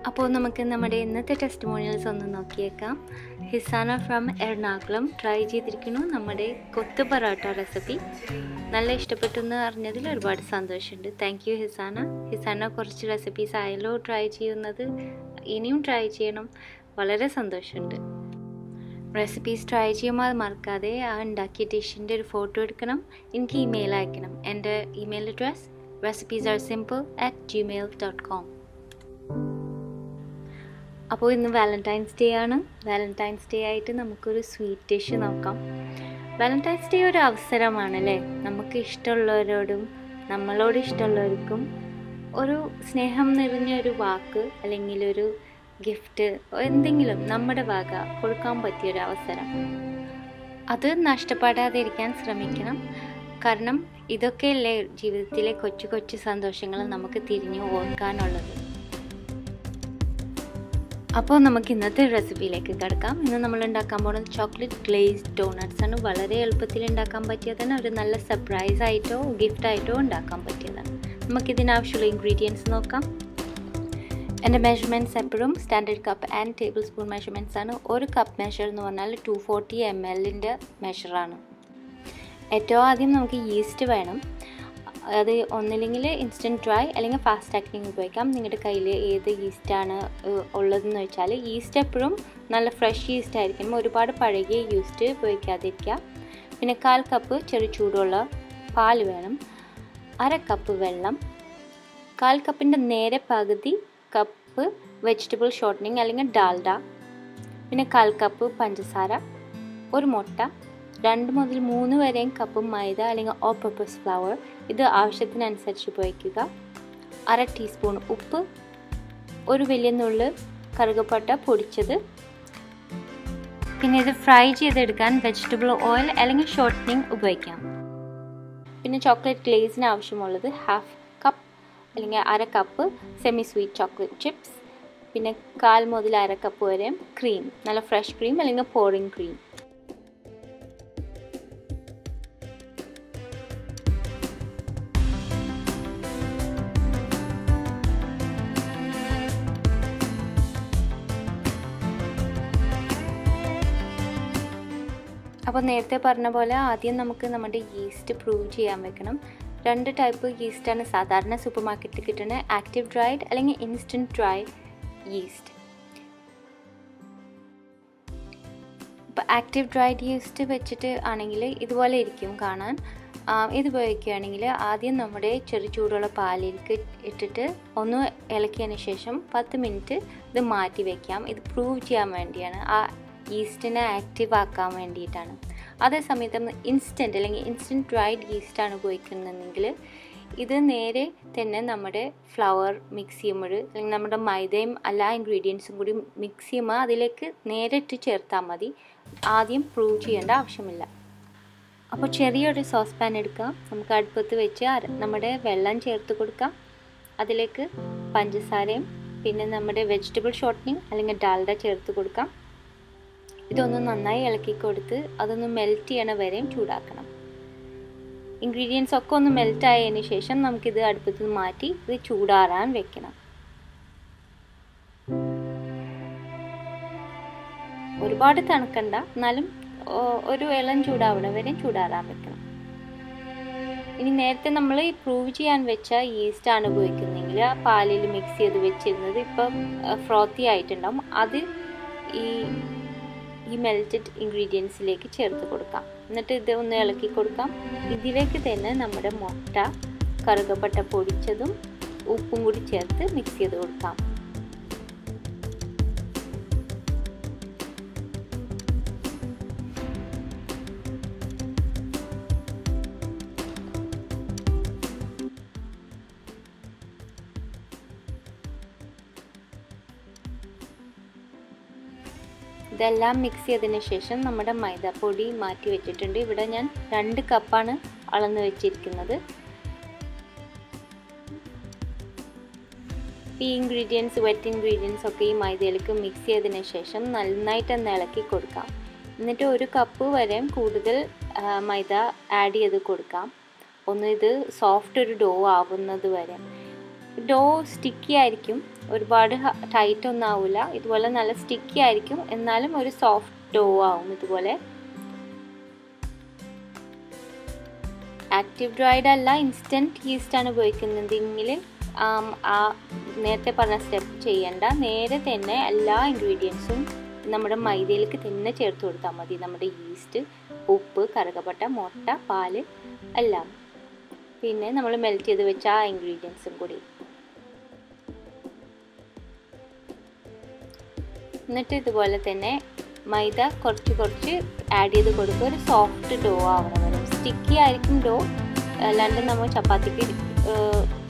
അപ്പോൾ നമുക്ക് നമ്മുടെ ഇന്നത്തെ ടെസ്റ്റിമോണിയൽസ് ഒന്ന് നോക്കിയേക്കാം. ഹിസാന ഫ്രം എറണാകുളം ട്രൈ ചെയ്തിരിക്കുന്നു നമ്മുടെ കൊത്തു പൊറോട്ട റെസിപ്പി. നല്ല ഇഷ്ടപ്പെട്ടു എന്ന് അറിഞ്ഞതിൽ ഒരുപാട് സന്തോഷമുണ്ട്. Thank you Hisana. ഹിസാന കുറച്ച് റെസിപ്പീസ് ആയാലോ ട്രൈ ചെയ്യുന്നത്, ഇനിയും ട്രൈ ചെയ്യണം. വളരെ സന്തോഷമുണ്ട്. റെസിപ്പീസ് ട്രൈ ചെയ്യുമ്പോൾ അത് മറക്കാതെ ആ ഉണ്ടാക്കിയ ഡിഷിൻ്റെ ഒരു ഫോട്ടോ എടുക്കണം, എനിക്ക് ഇമെയിൽ അയക്കണം. എൻ്റെ ഇമെയിൽ അഡ്രസ് recipesaresimple@gmail.com. അപ്പോൾ ഇന്ന് വാലന്റൈൻസ് ഡേ ആണ്. വാലന്റൈൻസ് ഡേ ആയിട്ട് നമുക്കൊരു സ്വീറ്റ് ഡിഷ് നോക്കാം. വാലന്റൈൻസ് ഡേ ഒരു അവസരമാണല്ലേ, നമുക്ക് ഇഷ്ടമുള്ളവരോടും നമ്മളോട് ഇഷ്ടമുള്ളവർക്കും ഒരു സ്നേഹം നിറഞ്ഞ ഒരു വാക്ക് അല്ലെങ്കിൽ ഒരു ഗിഫ്റ്റ് എന്തെങ്കിലും നമ്മുടെ വക കൊടുക്കാൻ പറ്റിയൊരു അവസരം. അത് നഷ്ടപ്പെടാതിരിക്കാൻ ശ്രമിക്കണം. കാരണം ഇതൊക്കെയല്ലേ ജീവിതത്തിലെ കൊച്ചു കൊച്ചു സന്തോഷങ്ങൾ നമുക്ക് തിരിഞ്ഞു ഓർക്കാനുള്ളത്. അപ്പോൾ നമുക്ക് ഇന്നത്തെ റെസിപ്പിയിലേക്ക് കിടക്കാം. ഇന്ന് നമ്മൾ ഉണ്ടാക്കാൻ പോകുന്നത് ചോക്ലേറ്റ് ഗ്ലേസ്ഡ് ഡോണട്ട്സ് ആണ്. വളരെ എളുപ്പത്തിൽ ഉണ്ടാക്കാൻ പറ്റിയതാണ്. ഒരു നല്ല സർപ്രൈസ് ആയിട്ടോ ഗിഫ്റ്റായിട്ടോ ഉണ്ടാക്കാൻ പറ്റിയതാണ്. നമുക്കിതിനാവശ്യമുള്ള ഇൻഗ്രീഡിയൻസ് നോക്കാം. എൻ്റെ മെഷർമെൻറ്റ്സ് എപ്പോഴും standard cup and table spoon measurements ആണ്. ഒരു കപ്പ് മെഷർ എന്ന് പറഞ്ഞാൽ 240 ml മെഷറാണ്. ഏറ്റവും ആദ്യം നമുക്ക് ഈസ്റ്റ് വേണം. അത് ഒന്നില്ലെങ്കിൽ ഇൻസ്റ്റൻറ്റ് ഡ്രൈ അല്ലെങ്കിൽ ഫാസ്റ്റ് ആക്ടിങ് ഉപയോഗിക്കാം. നിങ്ങളുടെ കയ്യിൽ ഏത് ഈസ്റ്റാണ് ഉള്ളതെന്ന് വെച്ചാൽ, ഈസ്റ്റ് എപ്പോഴും നല്ല ഫ്രഷ് ഈസ്റ്റ് ആയിരിക്കും. ഒരുപാട് പഴകിയ ഈസ്റ്റ് ഉപയോഗിക്കാതിരിക്കുക. പിന്നെ 1/4 കപ്പ് ചെറു ചൂടുള്ള പാൽ വേണം. 1/2 കപ്പ് വെള്ളം, 1/4 കപ്പിൻ്റെ നേരെ പകുതി കപ്പ് വെജിറ്റബിൾ ഷോർട്ടനിങ് അല്ലെങ്കിൽ ഡാൽഡ, പിന്നെ 1/4 കപ്പ് പഞ്ചസാര, ഒരു മുട്ട, 2 മുതൽ 3 വരെയും കപ്പ് മൈദ അല്ലെങ്കിൽ ഓൾ പർപ്പസ് ഫ്ലവർ, ഇത് ആവശ്യത്തിനനുസരിച്ച് ഉപയോഗിക്കുക. 1/2 ടീസ്പൂൺ ഉപ്പ്, ഒരു വലിയ നുള്ള് കറുകപ്പട്ട പൊടിച്ചത്. പിന്നെ ഇത് ഫ്രൈ ചെയ്തെടുക്കാൻ വെജിറ്റബിൾ ഓയിൽ അല്ലെങ്കിൽ ഷോർട്ടനിങ് ഉപയോഗിക്കാം. പിന്നെ ചോക്ലേറ്റ് ഗ്ലേസിന് ആവശ്യമുള്ളത് 1/2 കപ്പ് അല്ലെങ്കിൽ 1/2 cup semi sweet chocolate chips, പിന്നെ 1/4 മുതൽ 1/2 കപ്പ് വരെ ക്രീം, നല്ല ഫ്രഷ് ക്രീം അല്ലെങ്കിൽ പോറിംഗ് ക്രീം. അപ്പോൾ നേരത്തെ പറഞ്ഞ പോലെ ആദ്യം നമുക്ക് നമ്മുടെ ഈസ്റ്റ് പ്രൂവ് ചെയ്യാൻ വെക്കണം. 2 ടൈപ്പ് ഈസ്റ്റാണ് സാധാരണ സൂപ്പർ മാർക്കറ്റിൽ കിട്ടുന്നത്, ആക്റ്റീവ് ഡ്രൈഡ് അല്ലെങ്കിൽ ഇൻസ്റ്റൻറ്റ് ഡ്രൈ ഈസ്റ്റ്. ഇപ്പോൾ ആക്റ്റീവ് ഡ്രൈഡ് ഈസ്റ്റ് വെച്ചിട്ട് ആണെങ്കിൽ ഇതുപോലെ ഇരിക്കും കാണാൻ. ഇത് ഉപയോഗിക്കുകയാണെങ്കിൽ ആദ്യം നമ്മുടെ ചെറു ചൂടുള്ള പാലിലേക്ക് ഇട്ടിട്ട് ഒന്ന് ഇളക്കിയതിന് ശേഷം 10 മിനിറ്റ് ഇത് മാറ്റി വയ്ക്കാം. ഇത് പ്രൂവ് ചെയ്യാൻ വേണ്ടിയാണ്, ആ ഈസ്റ്റിനെ ആക്റ്റീവ് ആക്കാൻ വേണ്ടിയിട്ടാണ്. അതേസമയത്ത് ഇൻസ്റ്റൻറ്റ് അല്ലെങ്കിൽ ഇൻസ്റ്റൻറ്റ് ഡ്രൈഡ് ഈസ്റ്റാണ് ഉപയോഗിക്കുന്നതെങ്കിൽ ഇത് നേരെ തന്നെ നമ്മുടെ ഫ്ലവർ മിക്സ് ചെയ്യുമ്പോൾ അല്ലെങ്കിൽ നമ്മുടെ മൈദയും എല്ലാ ഇൻഗ്രീഡിയൻസും കൂടി മിക്സ് ചെയ്യുമ്പോൾ അതിലേക്ക് നേരിട്ട് ചേർത്താൽ മതി. ആദ്യം പ്രൂവ് ചെയ്യേണ്ട ആവശ്യമില്ല. അപ്പോൾ ചെറിയൊരു സോസ് പാൻ എടുക്കാം. നമുക്ക് അടുപ്പത്ത് വെച്ച് നമ്മുടെ വെള്ളം ചേർത്ത് കൊടുക്കാം. അതിലേക്ക് പഞ്ചസാരയും പിന്നെ നമ്മുടെ വെജിറ്റബിൾ ഷോർട്ടനിങ് അല്ലെങ്കിൽ ഡാൽഡ ചേർത്ത് കൊടുക്കാം. ഇതൊന്ന് നന്നായി ഇളക്കി കൊടുത്ത് അതൊന്ന് മെൽറ്റ് ചെയ്യണ വരെയും ചൂടാക്കണം. ഇൻഗ്രീഡിയൻസ് ഒക്കെ ഒന്ന് മെൽറ്റ് ആയതിന് ശേഷം നമുക്കിത് അടുപ്പത്ത് നിന്ന് മാറ്റി ഇത് ചൂടാറാൻ വെക്കണം. ഒരുപാട് തണുക്കണ്ട, എന്നാലും ഒരു ഇളം ചൂടാവണ വരെയും ചൂടാറാൻ വെക്കണം. ഇനി നേരത്തെ നമ്മൾ ഈ പ്രൂവ് ചെയ്യാൻ വെച്ച ഈസ്റ്റാണ് ഉപയോഗിക്കുന്നതെങ്കിൽ ആ പാലിൽ മിക്സ് ചെയ്ത് വെച്ചിരുന്നത് ഇപ്പം ഫ്രോത്തി ആയിട്ടുണ്ടാവും. അത് ഈ മെൽറ്റഡ് ഇൻഗ്രീഡിയൻസിലേക്ക് ചേർത്ത് കൊടുക്കാം. എന്നിട്ട് ഇത് ഒന്ന് ഇളക്കി കൊടുക്കാം. ഇതിലേക്ക് തന്നെ നമ്മുടെ മുട്ട, കറുകപ്പട്ട പൊടിച്ചതും ഉപ്പും കൂടി ചേർത്ത് മിക്സ് ചെയ്ത് കൊടുക്കാം. ഇതെല്ലാം മിക്സ് ചെയ്തതിന് ശേഷം നമ്മുടെ മൈദാപ്പൊടി മാറ്റി വെച്ചിട്ടുണ്ട്. ഇവിടെ ഞാൻ 2 കപ്പാണ് അളന്ന് വെച്ചിരിക്കുന്നത്. ഈ ഇൻഗ്രീഡിയൻസ് വെറ്റ് ഇൻഗ്രീഡിയൻസ് ഒക്കെ ഈ മൈദയിലേക്ക് മിക്സ് ചെയ്തതിന് ശേഷം നന്നായിട്ട് ഒന്ന് ഇളക്കി കൊടുക്കാം. എന്നിട്ട് 1 കപ്പ് വരെ കൂടുതൽ മൈദ ആഡ് ചെയ്ത് കൊടുക്കാം. ഒന്ന് ഇത് സോഫ്റ്റ് ഒരു ഡോ ആവുന്നത് വരെ. ഡോ സ്റ്റിക്കി ആയിരിക്കും, ഒരുപാട് ടൈറ്റ് ഒന്നും ആവില്ല. ഇതുപോലെ നല്ല സ്റ്റിക്കി ആയിരിക്കും, എന്നാലും ഒരു സോഫ്റ്റ് ഡോ ആവും. ഇതുപോലെ ആക്റ്റീവ് ഡ്രൈഡ് അല്ല, ഇൻസ്റ്റൻറ്റ് ഈസ്റ്റ് ആണ് ഉപയോഗിക്കുന്നതെങ്കിൽ ആ നേരത്തെ പറഞ്ഞ സ്റ്റെപ്പ് ചെയ്യണ്ട. നേരെ തന്നെ എല്ലാ ഇൻഗ്രീഡിയൻസും നമ്മുടെ മൈദയിലേക്ക് തന്നെ ചേർത്ത് കൊടുത്താൽ മതി. നമ്മുടെ ഈസ്റ്റ്, ഉപ്പ്, കറുകപ്പട്ട, മുട്ട, പാല് എല്ലാം, പിന്നെ നമ്മൾ മെൽറ്റ് ചെയ്ത് വെച്ച ആ ഇൻഗ്രീഡിയൻസും കൂടി. എന്നിട്ട് ഇതുപോലെ തന്നെ മൈദ കുറച്ച് കുറച്ച് ആഡ് ചെയ്ത് കൊടുക്കുക. ഒരു സോഫ്റ്റ് ഡോ ആവണം വരും. സ്റ്റിക്കി ആയിരിക്കും ഡോ, അല്ലാണ്ട് നമ്മൾ ചപ്പാത്തിക്ക്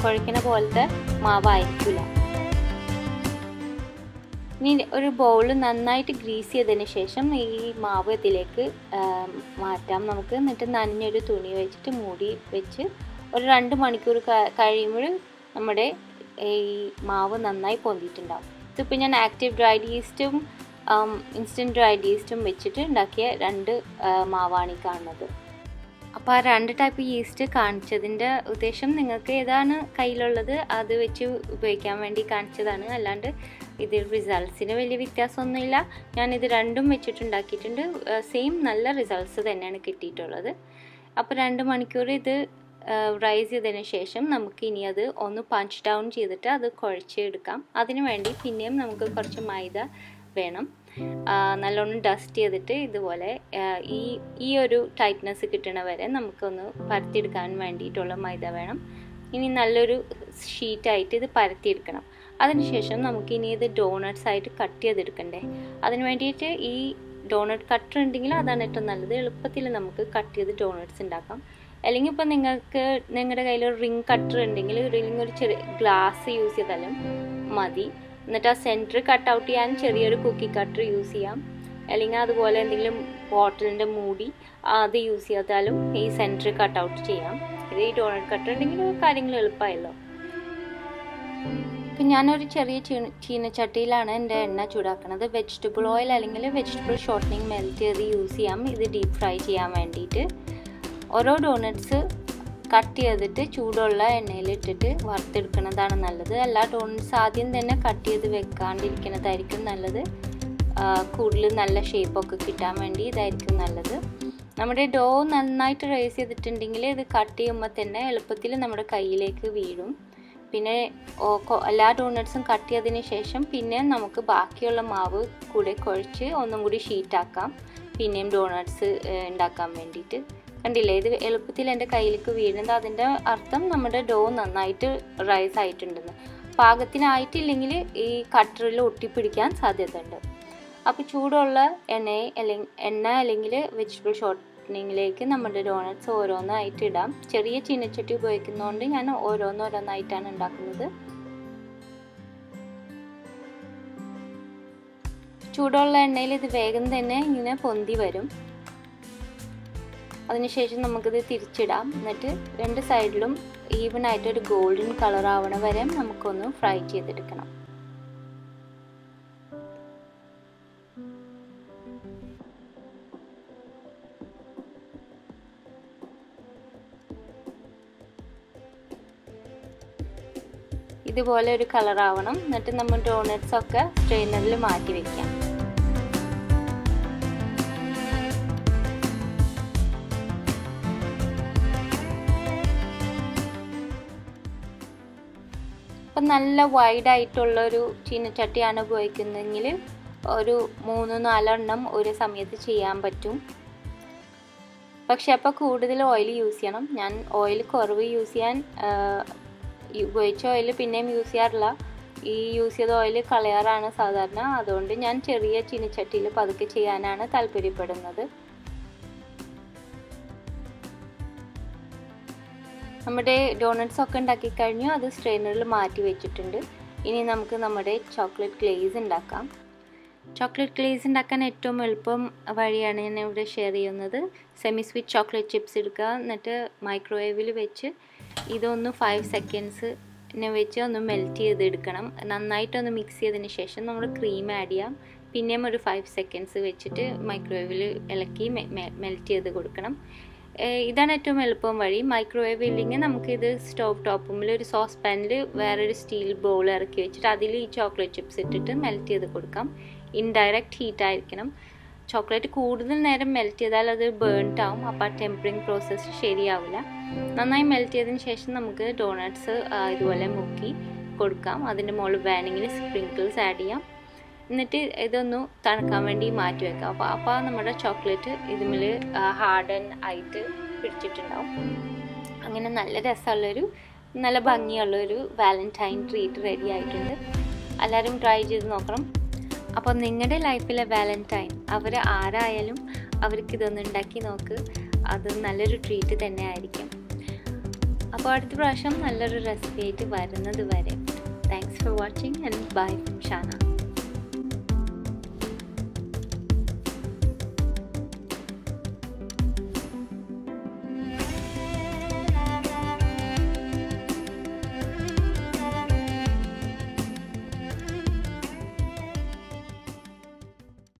കുഴക്കുന്ന പോലത്തെ മാവായിരിക്കില്ല. ഇനി ഒരു ബൗൾ നന്നായിട്ട് ഗ്രീസ് ചെയ്തതിന് ശേഷം ഈ മാവ് ഇതിലേക്ക് മാറ്റാം നമുക്ക്. എന്നിട്ട് നനഞ്ഞൊരു തുണി വെച്ചിട്ട് മൂടി വെച്ച് ഒരു 2 മണിക്കൂർ കഴിയുമ്പോൾ നമ്മുടെ ഈ മാവ് നന്നായി പൊന്തിയിട്ടുണ്ടാവും. ഇതിപ്പോൾ ഞാൻ ആക്റ്റീവ് ഡ്രൈഡ് ഈസ്റ്റും ഇൻസ്റ്റൻറ്റ് ഡ്രൈഡ് ഈസ്റ്റും വെച്ചിട്ട് ഉണ്ടാക്കിയ 2 മാവാണ് ഈ കാണുന്നത്. അപ്പോൾ ആ 2 ടൈപ്പ് ഈസ്റ്റ് കാണിച്ചതിൻ്റെ ഉദ്ദേശം നിങ്ങൾക്ക് ഏതാണ് കയ്യിലുള്ളത് അത് വെച്ച് ഉപയോഗിക്കാൻ വേണ്ടി കാണിച്ചതാണ്. അല്ലാണ്ട് ഇതിൽ റിസൾട്ട്സിന് വലിയ വ്യത്യാസമൊന്നുമില്ല. ഞാനിത് 2ഉം വെച്ചിട്ടുണ്ടാക്കിയിട്ടുണ്ട്. സെയിം നല്ല റിസൾട്ട്സ് തന്നെയാണ് കിട്ടിയിട്ടുള്ളത്. അപ്പോൾ 2 മണിക്കൂർ ഇത് റൈസ് ചെയ്തതിന് ശേഷം നമുക്ക് ഇനി അത് ഒന്ന് പഞ്ച് ഡൗൺ ചെയ്തിട്ട് അത് കുഴച്ചെടുക്കാം. അതിനു വേണ്ടി പിന്നെയും നമുക്ക് കുറച്ച് മൈദ വേണം. നല്ലോണം ഡസ്റ്റ് ചെയ്തിട്ട് ഇതുപോലെ ഈ ഒരു ടൈറ്റ്നെസ് കിട്ടണ വരെ നമുക്കൊന്ന് പരത്തിയെടുക്കാൻ വേണ്ടിയിട്ടുള്ള മൈദ വേണം. ഇനി നല്ലൊരു ഷീറ്റായിട്ട് ഇത് പരത്തിയെടുക്കണം. അതിനുശേഷം നമുക്കിനി ഇത് ഡോണട്ട്സ് ആയിട്ട് കട്ട് ചെയ്തെടുക്കണ്ടേ. അതിന് വേണ്ടിയിട്ട് ഈ ഡോണട്ട് കട്ടർ ഉണ്ടെങ്കിൽ അതാണ് ഏറ്റവും നല്ലത്. എളുപ്പത്തിൽ നമുക്ക് കട്ട് ചെയ്ത് ഡോണട്ട്സ് ഉണ്ടാക്കാം. അല്ലെങ്കിൽ ഇപ്പോൾ നിങ്ങൾക്ക് നിങ്ങളുടെ കയ്യിൽ ഒരു റിംഗ് കട്ടർ ഉണ്ടെങ്കിൽ ഒരു ചെറിയ ഗ്ലാസ് യൂസ് ചെയ്താലും മതി. എന്നിട്ട് ആ സെൻറ്റർ കട്ട് ഔട്ട് ചെയ്യാൻ ചെറിയൊരു കുക്കി കട്ടർ യൂസ് ചെയ്യാം. അല്ലെങ്കിൽ അതുപോലെ എന്തെങ്കിലും ബോട്ടിലിൻ്റെ മൂടി അത് യൂസ് ചെയ്താലും ഈ സെൻറ്റർ കട്ട് ഔട്ട് ചെയ്യാം. ഇത് ഈ ഡോണട്ട് കട്ടർ ഉണ്ടെങ്കിൽ കാര്യങ്ങൾ എളുപ്പമായല്ലോ. ഇപ്പം ഞാനൊരു ചെറിയ ചീനച്ചട്ടിയിലാണ് എൻ്റെ എണ്ണ ചൂടാക്കുന്നത്. വെജിറ്റബിൾ ഓയിൽ അല്ലെങ്കിൽ വെജിറ്റബിൾ ഷോർട്ടനിങ് മെൽറ്റ് ചെയ്ത് യൂസ് ചെയ്യാം ഇത് ഡീപ്പ് ഫ്രൈ ചെയ്യാൻ വേണ്ടിയിട്ട്. ഓരോ ഡോണട്ട്സ് കട്ട് ചെയ്തിട്ട് ചൂടുള്ള എണ്ണയിലിട്ടിട്ട് വറുത്തെടുക്കുന്നതാണ് നല്ലത്. എല്ലാ ഡോണട്ട്സ് ആദ്യം തന്നെ കട്ട് ചെയ്ത് വെക്കാണ്ടിരിക്കുന്നതായിരിക്കും നല്ലത്. കൂടുതൽ നല്ല ഷേപ്പൊക്കെ കിട്ടാൻ വേണ്ടി ഇതായിരിക്കും നല്ലത്. നമ്മുടെ ഡോ നന്നായിട്ട് റൈസ് ചെയ്തിട്ടുണ്ടെങ്കിൽ ഇത് കട്ട് ചെയ്യുമ്പോൾ തന്നെ എളുപ്പത്തിൽ നമ്മുടെ കയ്യിലേക്ക് വീഴും. പിന്നെ എല്ലാ ഡോണട്ട്സും കട്ട് ചെയ്തതിന് ശേഷം പിന്നെ നമുക്ക് ബാക്കിയുള്ള മാവ് കൂടെ കുഴച്ച് ഒന്നും കൂടി ഷീറ്റാക്കാം പിന്നെയും ഡോണട്ട്സ് ഉണ്ടാക്കാൻ വേണ്ടിയിട്ട്. കണ്ടില്ലേ, ഇത് എളുപ്പത്തിൽ എൻ്റെ കയ്യിലേക്ക് വീഴുന്നത്. അതിൻ്റെ അർത്ഥം നമ്മുടെ ഡോ നന്നായിട്ട് റൈസ് ആയിട്ടുണ്ടെന്ന്. പാകത്തിനായിട്ടില്ലെങ്കിൽ ഈ കട്ടറിൽ ഒട്ടിപ്പിടിക്കാൻ സാധ്യതയുണ്ട്. അപ്പോൾ ചൂടുള്ള എണ്ണ അല്ലെങ്കിൽ വെജിറ്റബിൾ ഷോർട്ടനിങ്ങിലേക്ക് നമ്മുടെ ഡോണട്ട്സ് ഓരോന്നായിട്ട് ഇടാം. ചെറിയ ചീനച്ചട്ടി ഉപയോഗിക്കുന്നതുകൊണ്ട് ഞാൻ ഓരോന്നായിട്ടാണ് ഉണ്ടാക്കുന്നത്. ചൂടുള്ള എണ്ണയിൽ ഇത് വേഗം തന്നെ ഇങ്ങനെ പൊന്തി വരും. അതിനുശേഷം നമുക്കിത് തിരിച്ചിടാം. എന്നിട്ട് 2 സൈഡിലും ഈവൻ ആയിട്ടൊരു ഗോൾഡൻ കളർ ആവണ വരെ നമുക്കൊന്ന് ഫ്രൈ ചെയ്തെടുക്കണം. ഇതുപോലെ ഒരു കളർ ആവണം. എന്നിട്ട് നമ്മൾ ഡോണട്ട്സ് ഒക്കെ സ്ട്രെയിനറിൽ മാറ്റി വെക്കാം. അപ്പം നല്ല വൈഡായിട്ടുള്ളൊരു ചീനച്ചട്ടിയാണ് ഉപയോഗിക്കുന്നതെങ്കിൽ ഒരു 3-4 എണ്ണം ഒരു സമയത്ത് ചെയ്യാൻ പറ്റും. പക്ഷെ അപ്പോൾ കൂടുതൽ ഓയിൽ യൂസ് ചെയ്യണം. ഞാൻ ഓയിൽ കുറവ് യൂസ് ചെയ്യാൻ ഉപയോഗിച്ച ഓയിൽ പിന്നെയും യൂസ് ചെയ്യാറില്ല. ഈ യൂസ് ചെയ്ത ഓയിൽ കളയാറാണ് സാധാരണ. അതുകൊണ്ട് ഞാൻ ചെറിയ ചീനച്ചട്ടിയിൽ പതുക്കെ ചെയ്യാനാണ് താല്പര്യപ്പെടുന്നത്. നമ്മുടെ ഡോണട്ട്സ് ഒക്കെ ഉണ്ടാക്കി കഴിഞ്ഞു. അത് സ്ട്രെയിനറിൽ മാറ്റി വെച്ചിട്ടുണ്ട്. ഇനി നമുക്ക് നമ്മുടെ ചോക്ലേറ്റ് ഗ്ലേസ് ഉണ്ടാക്കാം. ചോക്ലേറ്റ് ഗ്ലേസ് ഉണ്ടാക്കാൻ ഏറ്റവും എളുപ്പം വഴിയാണ് ഞാൻ ഇവിടെ ഷെയർ ചെയ്യുന്നത്. സെമി സ്വീറ്റ് ചോക്ലേറ്റ് ചിപ്സ് എടുക്കുക. എന്നിട്ട് മൈക്രോവേവിൽ വെച്ച് ഇതൊന്ന് 5 സെക്കൻഡ്സിന് വെച്ച് ഒന്ന് മെൽറ്റ് ചെയ്തെടുക്കണം. നന്നായിട്ടൊന്ന് മിക്സ് ചെയ്തതിന് ശേഷം നമ്മൾ ക്രീം ആഡ് ചെയ്യാം. പിന്നെയും ഒരു 5 സെക്കൻഡ്സ് വെച്ചിട്ട് മൈക്രോവേവിൽ ഇളക്കി മെൽറ്റ് ചെയ്ത് കൊടുക്കണം. ഇതാണ് ഏറ്റവും എളുപ്പം വഴി. മൈക്രോവേവ് ഇല്ലെങ്കിൽ നമുക്കിത് സ്റ്റോവ് ടോപ്പുമ്മിൽ ഒരു സോസ് പാനിൽ വേറൊരു സ്റ്റീൽ ബൗൾ ഇറക്കി വെച്ചിട്ട് അതിൽ ഈ ചോക്ലേറ്റ് ചിപ്സ് ഇട്ടിട്ട് മെൽറ്റ് ചെയ്ത് കൊടുക്കാം. ഇൻഡയറക്റ്റ് ഹീറ്റ് ആയിരിക്കണം. ചോക്ലേറ്റ് കൂടുതൽ നേരം മെൽറ്റ് ചെയ്താൽ അത് ബേൺട്ട് ആവും. അപ്പോൾ ആ ടെമ്പറിങ് പ്രോസസ്സ് ശരിയാവില്ല. നന്നായി മെൽറ്റ് ചെയ്തതിന് ശേഷം നമുക്ക് ഡോണട്ട്സ് ഇതുപോലെ മുക്കി കൊടുക്കാം. അതിൻ്റെ മുകളിൽ വേണമെങ്കിൽ സ്പ്രിങ്കിൾസ് ആഡ് ചെയ്യാം. എന്നിട്ട് ഇതൊന്ന് തണുക്കാൻ വേണ്ടി മാറ്റി വെക്കാം. അപ്പോൾ നമ്മുടെ ചോക്ലേറ്റ് ഇതിൽ ഹാർഡൻ ആയിട്ട് പിടിച്ചിട്ടുണ്ടാവും. അങ്ങനെ നല്ല രസമുള്ളൊരു നല്ല ഭംഗിയുള്ളൊരു വാലന്റൈൻ ട്രീറ്റ് റെഡി ആയിട്ടുണ്ട്. എല്ലാവരും ട്രൈ ചെയ്ത് നോക്കണം. അപ്പോൾ നിങ്ങളുടെ ലൈഫിലെ വാലന്റൈൻ അവർ ആരായാലും അവർക്കിതൊന്ന് ഉണ്ടാക്കി നോക്ക്. അത് നല്ലൊരു ട്രീറ്റ് തന്നെ ആയിരിക്കും. അപ്പോൾ അടുത്ത പ്രാവശ്യം നല്ലൊരു റെസിപ്പി ആയിട്ട് വരുന്നത് വരെ thanks for watching and bye from Shana.